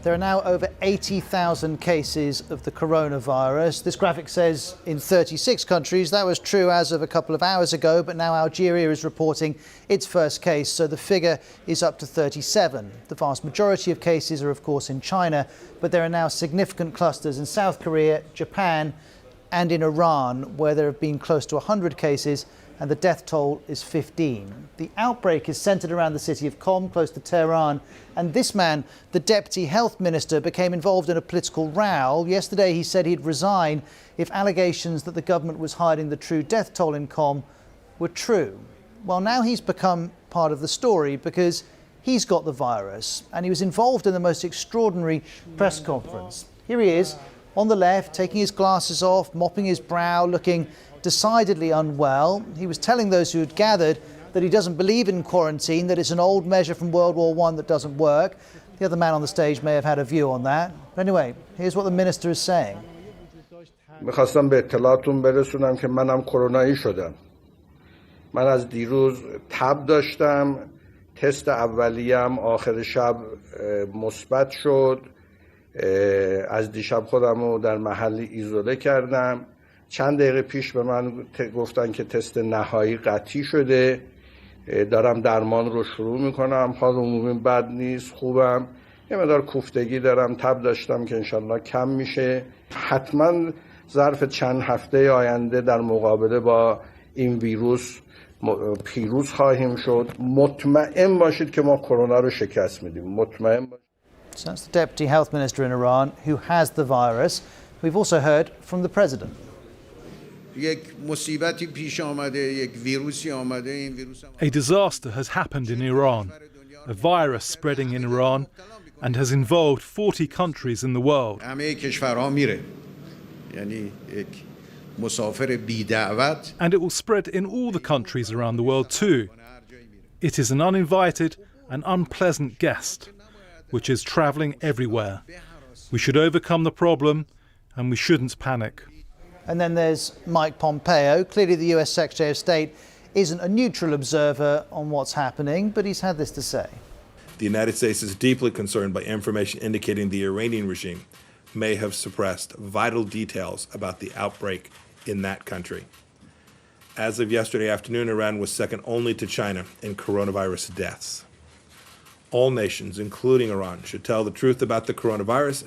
There are now over 80,000 cases of the coronavirus. This graphic says in 36 countries. That was true as of a couple of hours ago, but now Algeria is reporting its first case, so the figure is up to 37. The vast majority of cases are, of course, in China, but there are now significant clusters in South Korea, Japan, and in Iran, where there have been close to 100 cases, and the death toll is 15. The outbreak is centred around the city of Qom, close to Tehran, and this man, the deputy health minister, became involved in a political row. Yesterday he said he'd resign if allegations that the government was hiding the true death toll in Qom were true. Well, now he's become part of the story because he's got the virus, and he was involved in the most extraordinary press conference. Here he is, on the left, taking his glasses off, mopping his brow, looking decidedly unwell. He was telling those who had gathered that he doesn't believe in quarantine, that it's an old measure from World War I that doesn't work. The other man on the stage may have had a view on that. But anyway, here's what the minister is saying. میخواستم به اطلاعتون برسونم که منم کرونایی شدم. من از دیروز تب داشتم. تست اولیه‌ام آخر شب مثبت شد. از دیشب خودم رو در محلی ایزوله کردم. چند دقیقه پیش به من گفتن که تست نهایی قطعی شده. دارم درمان رو شروع میکنم. حال عمومی بد نیست، خوبم. یه مقدار کوفتگی دارم، تب داشتم که انشالله کم میشه. حتما ظرف چند هفته آینده در مقابله با این ویروس پیروز خواهیم شد. مطمئن باشید که ما کرونا رو شکست میدیم. مطمئن باشید. So that's the Deputy Health Minister in Iran who has the virus. We've also heard from the President. A disaster has happened in Iran, a virus spreading in Iran and has involved 40 countries in the world. And it will spread in all the countries around the world too. It is an uninvited and unpleasant guest, which is travelling everywhere. We should overcome the problem and we shouldn't panic. And then there's Mike Pompeo. Clearly the US Secretary of State isn't a neutral observer on what's happening, but he's had this to say. The United States is deeply concerned by information indicating the Iranian regime may have suppressed vital details about the outbreak in that country. As of yesterday afternoon, Iran was second only to China in coronavirus deaths. All nations, including Iran, should tell the truth about the coronavirus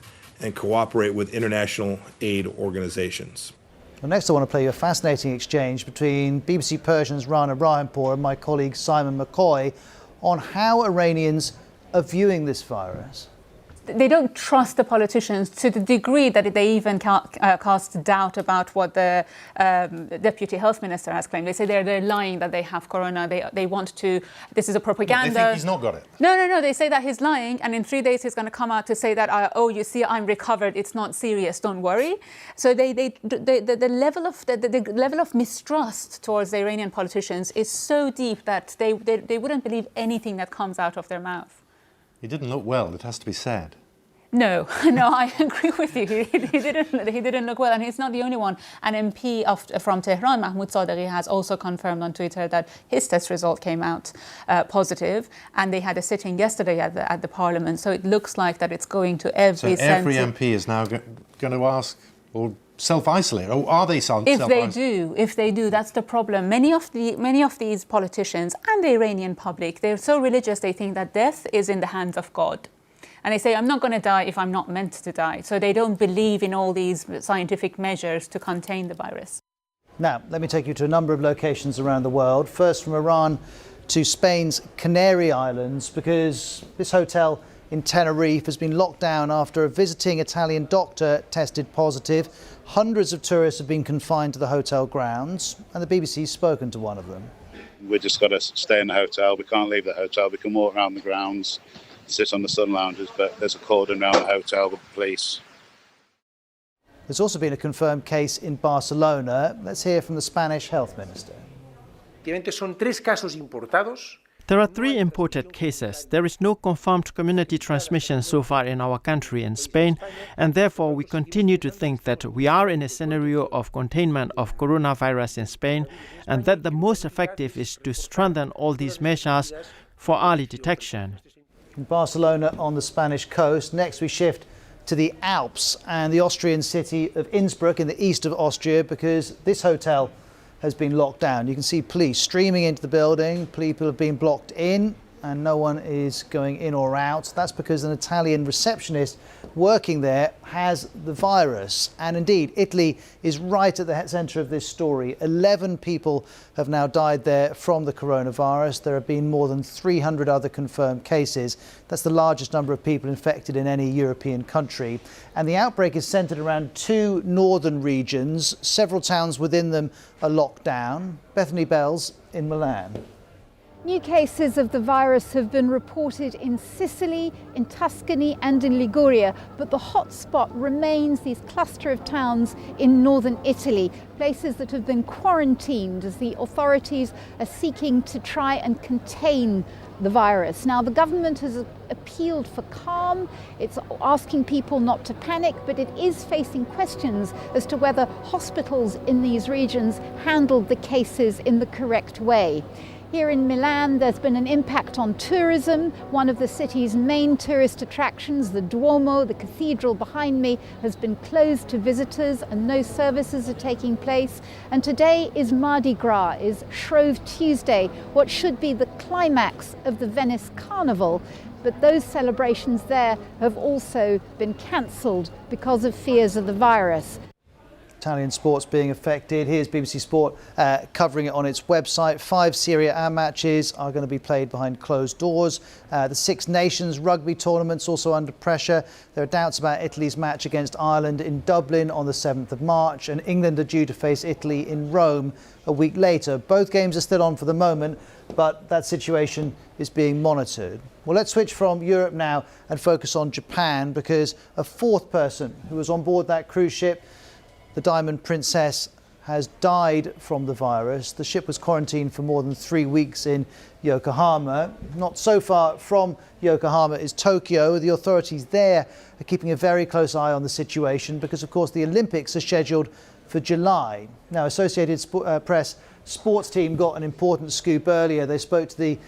and cooperate with international aid organizations. Well, next I want to play you a fascinating exchange between BBC Persian's Rana Rahimpour and my colleague Simon McCoy on how Iranians are viewing this virus. They don't trust the politicians to the degree that they even cast doubt about what the Deputy Health Minister has claimed. They say they're lying that they have corona. They want to, this is a propaganda. They think he's not got it. No. They say that he's lying, and in 3 days he's going to come out to say that, oh, you see, I'm recovered. It's not serious. Don't worry. So the level of mistrust towards the Iranian politicians is so deep that they wouldn't believe anything that comes out of their mouth. He didn't look well, it has to be said. No, I agree with you. He didn't look well, and he's not the only one. An MP from Tehran, Mahmoud Sadeghi, has also confirmed on Twitter that his test result came out positive, and they had a sitting yesterday at the Parliament. So it looks like that it's going to every. So every MP is now going to ask or self-isolate, or are they self-isolate? If they do, that's the problem. Many of these politicians and the Iranian public, they're so religious, they think that death is in the hands of God. And they say, I'm not going to die if I'm not meant to die. So they don't believe in all these scientific measures to contain the virus. Now, let me take you to a number of locations around the world. First, from Iran to Spain's Canary Islands, because this hotel in Tenerife has been locked down after a visiting Italian doctor tested positive. Hundreds of tourists have been confined to the hotel grounds, and the BBC's spoken to one of them. We've just got to stay in the hotel. We can't leave the hotel. We can walk around the grounds, sit on the sun lounges, but there's a cordon around the hotel with the police. There's also been a confirmed case in Barcelona. Let's hear from the Spanish health minister. There are 3 imported cases. There is no confirmed community transmission so far in our country in Spain, and therefore we continue to think that we are in a scenario of containment of coronavirus in Spain, and that the most effective is to strengthen all these measures for early detection. In Barcelona on the Spanish coast. Next we shift to the Alps and the Austrian city of Innsbruck in the east of Austria, because this hotel has been locked down. You can see police streaming into the building. People have been blocked in and no one is going in or out. That's because an Italian receptionist working there has the virus. And indeed, Italy is right at the centre of this story. 11 people have now died there from the coronavirus. There have been more than 300 other confirmed cases. That's the largest number of people infected in any European country. And the outbreak is centred around 2 northern regions. Several towns within them are locked down. Bethany Bells in Milan. New cases of the virus have been reported in Sicily, in Tuscany and in Liguria, but the hotspot remains these cluster of towns in northern Italy, places that have been quarantined as the authorities are seeking to try and contain the virus. Now, the government has appealed for calm. It's asking people not to panic, but it is facing questions as to whether hospitals in these regions handled the cases in the correct way. Here in Milan, there's been an impact on tourism. One of the city's main tourist attractions, the Duomo, the cathedral behind me, has been closed to visitors and no services are taking place. And today is Mardi Gras, is Shrove Tuesday, what should be the climax of the Venice Carnival. But those celebrations there have also been cancelled because of fears of the virus. Italian sports being affected. Here's BBC Sport covering it on its website. 5 Serie A matches are going to be played behind closed doors. The Six Nations rugby tournament's also under pressure. There are doubts about Italy's match against Ireland in Dublin on the 7th of March, and England are due to face Italy in Rome a week later. Both games are still on for the moment, but that situation is being monitored. Well, let's switch from Europe now and focus on Japan, because a 4th person who was on board that cruise ship, the Diamond Princess, has died from the virus. The ship was quarantined for more than 3 weeks in Yokohama. Not so far from Yokohama is Tokyo. The authorities there are keeping a very close eye on the situation because, of course, the Olympics are scheduled for July. Now, Associated Press sports team got an important scoop earlier. They spoke to the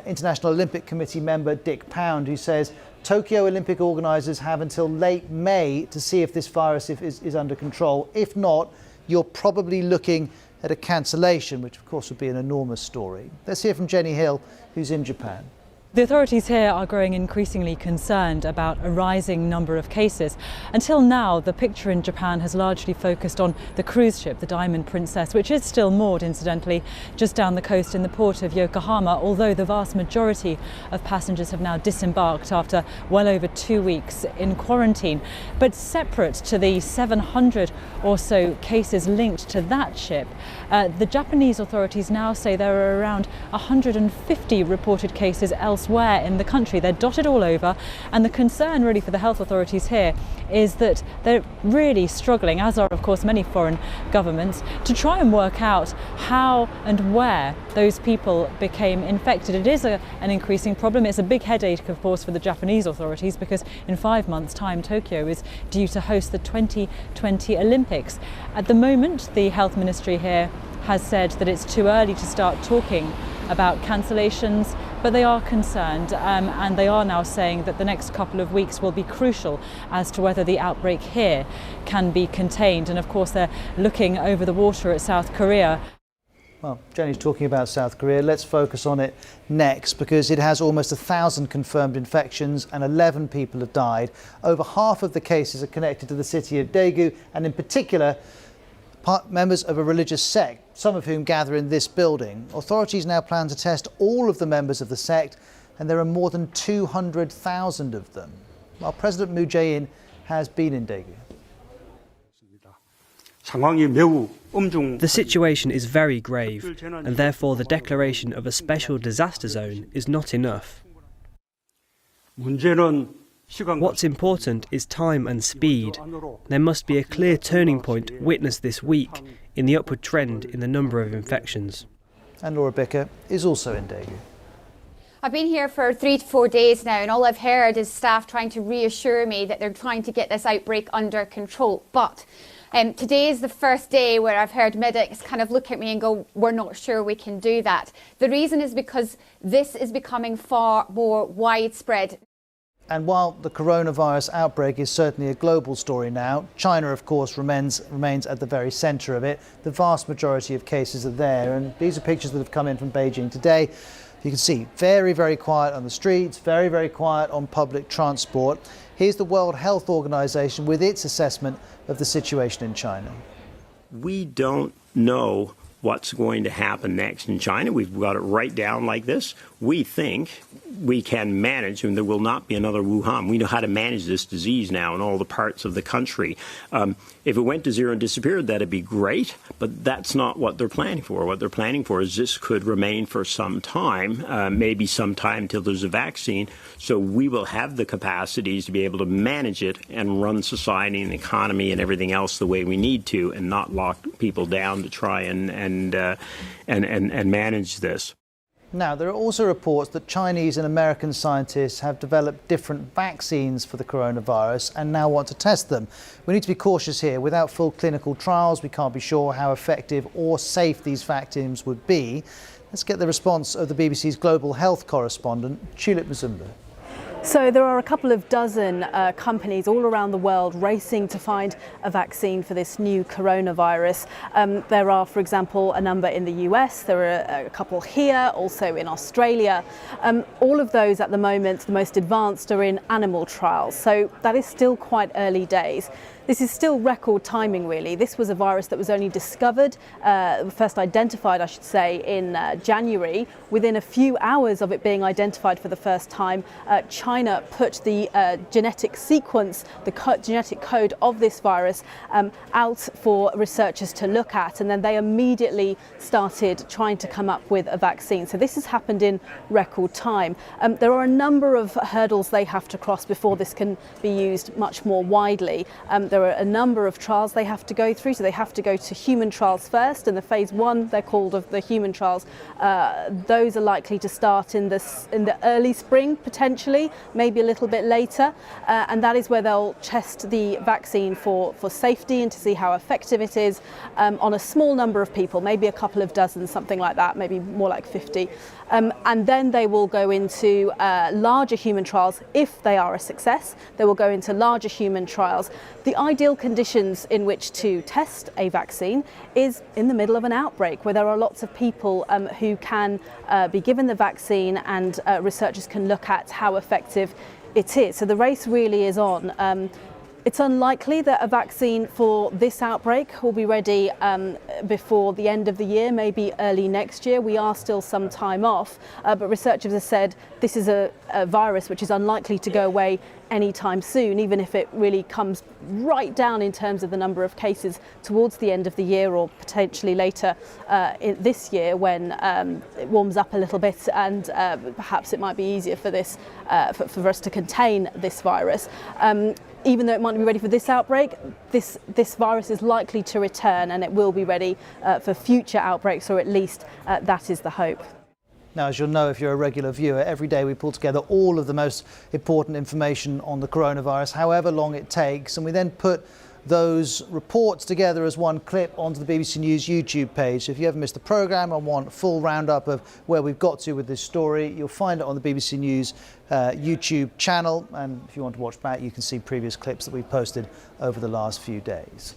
International Olympic Committee member Dick Pound, who says Tokyo Olympic organisers have until late May to see if this virus is under control. If not, you're probably looking at a cancellation, which of course would be an enormous story. Let's hear from Jenny Hill, who's in Japan. The authorities here are growing increasingly concerned about a rising number of cases. Until now, the picture in Japan has largely focused on the cruise ship, the Diamond Princess, which is still moored, incidentally, just down the coast in the port of Yokohama, although the vast majority of passengers have now disembarked after well over 2 weeks in quarantine. But separate to the 700 or so cases linked to that ship, the Japanese authorities now say there are around 150 reported cases elsewhere in the country. They're dotted all over, and the concern really for the health authorities here is that they're really struggling, as are of course many foreign governments, to try and work out how and where those people became infected. It is an increasing problem. It's a big headache, of course, for the Japanese authorities, because in 5 months' time Tokyo is due to host the 2020 Olympics. At the moment, the health ministry here has said that it's too early to start talking about cancellations, but they are concerned and they are now saying that the next couple of weeks will be crucial as to whether the outbreak here can be contained. And of course they're looking over the water at South Korea. Well, Jenny's talking about South Korea. Let's focus on it next, because it has almost 1,000 confirmed infections and 11 people have died. Over half of the cases are connected to the city of Daegu, and in particular members of a religious sect, some of whom gather in this building. Authorities now plan to test all of the members of the sect, and there are more than 200,000 of them. Well, President Moon Jae-in has been in Daegu. The situation is very grave, and therefore the declaration of a special disaster zone is not enough. What's important is time and speed. There must be a clear turning point witnessed this week in the upward trend in the number of infections. And Laura Bicker is also in Daegu. I've been here for 3 to 4 days now, and all I've heard is staff trying to reassure me that they're trying to get this outbreak under control. But today is the first day where I've heard medics kind of look at me and go, we're not sure we can do that. The reason is because this is becoming far more widespread. And while the coronavirus outbreak is certainly a global story now, China, of course, remains at the very centre of it. The vast majority of cases are there, and these are pictures that have come in from Beijing today. You can see very, very quiet on the streets, very, very quiet on public transport. Here's the World Health Organization with its assessment of the situation in China. We don't know what's going to happen next in China. We've got it right down like this. We think we can manage, and there will not be another Wuhan. We know how to manage this disease now in all the parts of the country. If it went to zero and disappeared, that'd be great, but that's not what they're planning for. What they're planning for is this could remain for some time, maybe some time until there's a vaccine, so we will have the capacities to be able to manage it and run society and the economy and everything else the way we need to, and not lock people down to try and manage this. Now, there are also reports that Chinese and American scientists have developed different vaccines for the coronavirus and now want to test them. We need to be cautious here. Without full clinical trials, we can't be sure how effective or safe these vaccines would be. Let's get the response of the BBC's global health correspondent, Tulip Mzumba. So there are a couple of dozen companies all around the world racing to find a vaccine for this new coronavirus. There are, for example, a number in the US, there are a couple here, also in Australia. All of those at the moment, the most advanced, are in animal trials, so that is still quite early days. This is still record timing, really. This was a virus that was only discovered, first identified, I should say, in January. Within a few hours of it being identified for the first time, China put the genetic sequence, the genetic code of this virus out for researchers to look at, and then they immediately started trying to come up with a vaccine. So this has happened in record time. There are a number of hurdles they have to cross before this can be used much more widely. There are a number of trials they have to go through, so they have to go to human trials first, and the phase 1, they're called, of the human trials, those are likely to start in the early spring, potentially, maybe a little bit later, and that is where they'll test the vaccine for safety and to see how effective it is on a small number of people, maybe a couple of dozen, something like that, maybe more like 50. And then they will go into larger human trials. If they are a success, they will go into larger human trials. The ideal conditions in which to test a vaccine is in the middle of an outbreak, where there are lots of people who can be given the vaccine, and researchers can look at how effective it is. So the race really is on. It's unlikely that a vaccine for this outbreak will be ready before the end of the year, maybe early next year. We are still some time off, but researchers have said this is a virus which is unlikely to go away anytime soon, even if it really comes right down in terms of the number of cases towards the end of the year, or potentially later this year when it warms up a little bit, and perhaps it might be easier for this for us to contain this virus. Even though it might not be ready for this outbreak, this virus is likely to return, and it will be ready for future outbreaks, or at least that is the hope. Now, as you'll know if you're a regular viewer, every day we pull together all of the most important information on the coronavirus, however long it takes, and we then put those reports together as one clip onto the BBC News YouTube page. So if you ever missed the programme and want a full roundup of where we've got to with this story, you'll find it on the BBC News YouTube channel, and if you want to watch back, you can see previous clips that we've posted over the last few days.